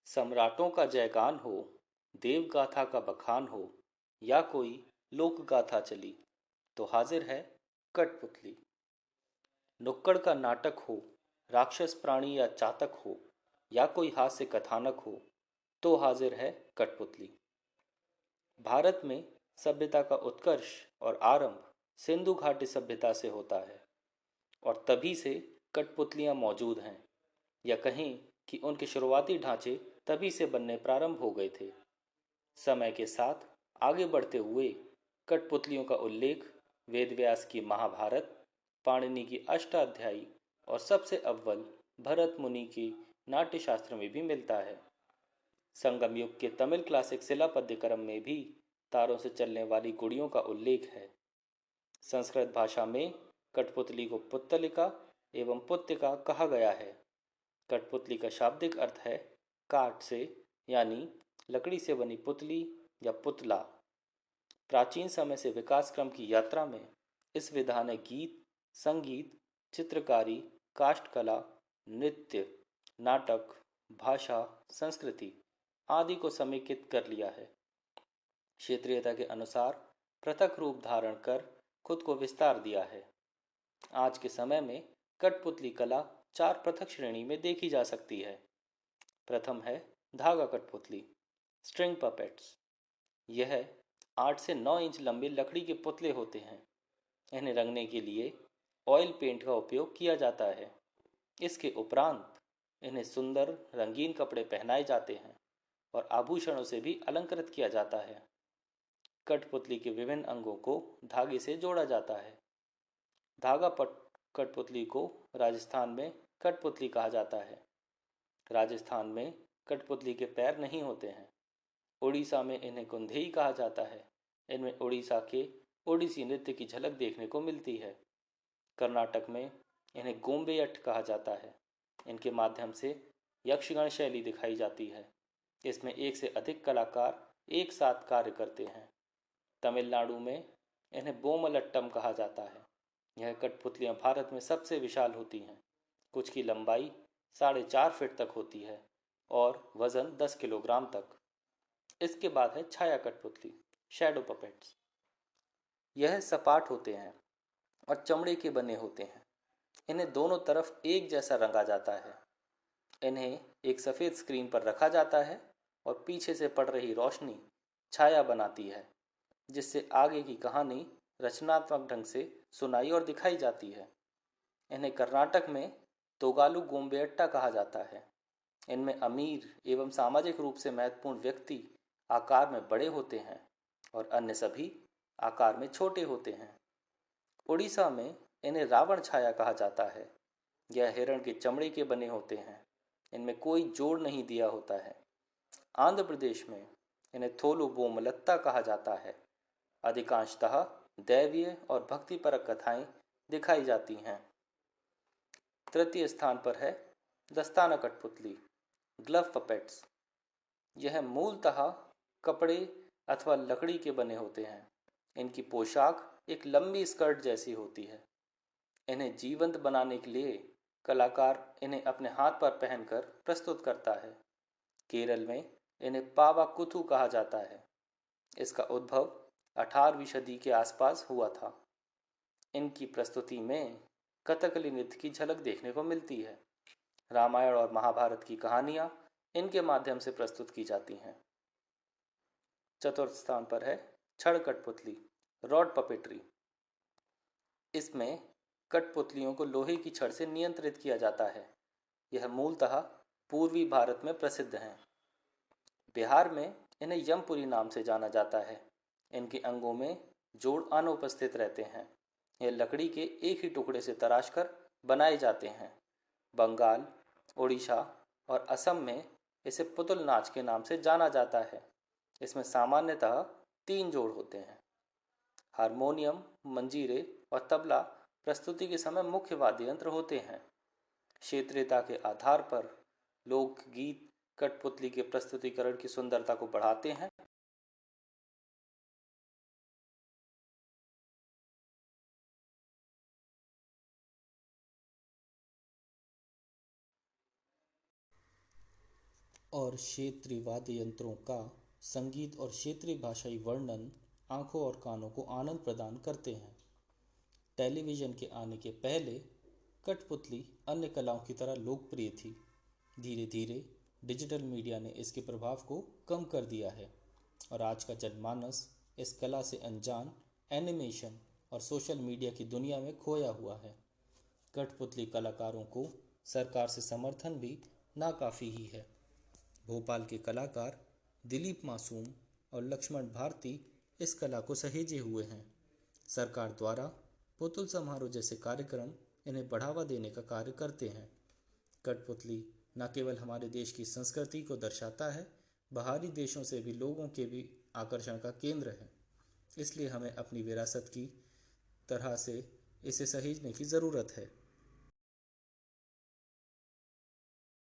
सम्राटों का जयगान हो, देव गाथा का बखान हो, या कोई लोक गाथा चली, तो हाजिर है कठपुतली। नुक्कड़ का नाटक हो, राक्षस प्राणी या चातक हो, या कोई हास्य कथानक हो, तो हाजिर है कठपुतली। भारत में सभ्यता का उत्कर्ष और आरंभ सिंधु घाटी सभ्यता से होता है और तभी से कठपुतलियां मौजूद हैं, या कहें कि उनके शुरुआती ढांचे तभी से बनने प्रारंभ हो गए थे। समय के साथ आगे बढ़ते हुए कठपुतलियों का उल्लेख वेदव्यास की महाभारत, पाणिनि की अष्टाध्यायी और सबसे अव्वल भरत मुनि की नाट्यशास्त्र में भी मिलता है। संगम युग के तमिल क्लासिक शिलापद्यकरम में भी तारों से चलने वाली गुड़ियों का उल्लेख है। संस्कृत भाषा में कठपुतली को पुत्तलिका एवं पुत्तिका कहा गया है। कठपुतली का शाब्दिक अर्थ है काठ से, यानी लकड़ी से बनी पुतली या पुतला। प्राचीन समय से विकास क्रम की यात्रा में इस विधा ने गीत, संगीत, चित्रकारी, काष्ठकला, नृत्य, नाटक, भाषा, संस्कृति आदि को समेकित कर लिया है। क्षेत्रीयता के अनुसार पृथक रूप धारण कर खुद को विस्तार दिया है। आज के समय में कठपुतली कला 4 पृथक श्रेणी में देखी जा सकती है। प्रथम है धागा कठपुतली, स्ट्रिंग पपेट्स। यह 8 से 9 इंच लंबे लकड़ी के पुतले होते हैं। इन्हें रंगने के लिए ऑयल पेंट का उपयोग किया जाता है। इसके उपरांत इन्हें सुंदर रंगीन कपड़े पहनाए जाते हैं और आभूषणों से भी अलंकृत किया जाता है। कठपुतली के विभिन्न अंगों को धागे से जोड़ा जाता है। धागा कठपुतली को राजस्थान में कठपुतली कहा जाता है। राजस्थान में कठपुतली के पैर नहीं होते हैं। उड़ीसा में इन्हें कुंधेई कहा जाता है। इनमें उड़ीसा के ओडिसी नृत्य की झलक देखने को मिलती है। कर्नाटक में इन्हें गोम्बेयट कहा जाता है। इनके माध्यम से यक्षगण शैली दिखाई जाती है। इसमें एक से अधिक कलाकार एक साथ कार्य करते हैं। तमिलनाडु में इन्हें बोमलट्टम कहा जाता है। यह कठपुतलियाँ भारत में सबसे विशाल होती हैं। कुछ की लंबाई 4.5 फीट तक होती है और वजन 10 किलोग्राम तक। इसके बाद है छाया कठपुतली, शैडो पपेट्स। यह सपाट होते हैं और चमड़े के बने होते हैं। इन्हें दोनों तरफ एक जैसा रंगा जाता है। इन्हें एक सफ़ेद स्क्रीन पर रखा जाता है और पीछे से पड़ रही रोशनी छाया बनाती है, जिससे आगे की कहानी रचनात्मक ढंग से सुनाई और दिखाई जाती है। इन्हें कर्नाटक में तोगालू गोम्बेट्टा कहा जाता है। इनमें अमीर एवं सामाजिक रूप से महत्वपूर्ण व्यक्ति आकार में बड़े होते हैं और अन्य सभी आकार में छोटे होते हैं। उड़ीसा में इन्हें रावण छाया कहा जाता है। यह हिरण के चमड़े के बने होते हैं। इनमें कोई जोड़ नहीं दिया होता है। आंध्र प्रदेश में इन्हें थोलु बोमलत्ता कहा जाता है। अधिकांशतः दैवीय और भक्तिपरक कथाएं दिखाई जाती हैं। तृतीय स्थान पर है दस्ताना कठपुतली, ग्लव पपेट्स। यह मूलतः कपड़े अथवा लकड़ी के बने होते हैं। इनकी पोशाक एक लंबी स्कर्ट जैसी होती है। इन्हें जीवंत बनाने के लिए कलाकार इन्हें अपने हाथ पर पहनकर प्रस्तुत करता है। केरल में इन्हें पावा कुथु कहा जाता है। इसका उद्भव 18वीं सदी के आसपास हुआ था। इनकी प्रस्तुति में कथकली नृत्य की झलक देखने को मिलती है। रामायण और महाभारत की कहानियाँ इनके माध्यम से प्रस्तुत की जाती हैं। चतुर्थ स्थान पर है छड़ कठपुतली, रॉड पपेट्री। इसमें कठपुतलियों को लोहे की छड़ से नियंत्रित किया जाता है। यह मूलतः पूर्वी भारत में प्रसिद्ध हैं। बिहार में इन्हें यमपुरी नाम से जाना जाता है। इनके अंगों में जोड़ अनुपस्थित रहते हैं। यह लकड़ी के एक ही टुकड़े से तराशकर बनाए जाते हैं। बंगाल, उड़ीसा और असम में इसे पुतुल नाच के नाम से जाना जाता है। इसमें सामान्यतः 3 जोड़ होते हैं। हारमोनियम, मंजीरे और तबला प्रस्तुति के समय मुख्य वाद्य यंत्र होते हैं। क्षेत्रीयता के आधार पर लोकगीत कठपुतली के प्रस्तुतिकरण की सुंदरता को बढ़ाते हैं। और क्षेत्रीय वाद्य यंत्रों का संगीत और क्षेत्रीय भाषाई वर्णन आंखों और कानों को आनंद प्रदान करते हैं। टेलीविज़न के आने के पहले कठपुतली अन्य कलाओं की तरह लोकप्रिय थी। धीरे धीरे डिजिटल मीडिया ने इसके प्रभाव को कम कर दिया है और आज का जनमानस इस कला से अनजान एनिमेशन और सोशल मीडिया की दुनिया में खोया हुआ है। कठपुतली कलाकारों को सरकार से समर्थन भी नाकाफ़ी ही है। भोपाल के कलाकार दिलीप मासूम और लक्ष्मण भारती इस कला को सहेजे हुए हैं। सरकार द्वारा पुतुल समारोह जैसे कार्यक्रम इन्हें बढ़ावा देने का कार्य करते हैं। कठपुतली न केवल हमारे देश की संस्कृति को दर्शाता है, बाहरी देशों से भी लोगों के भी आकर्षण का केंद्र है। इसलिए हमें अपनी विरासत की तरह से इसे सहेजने की ज़रूरत है।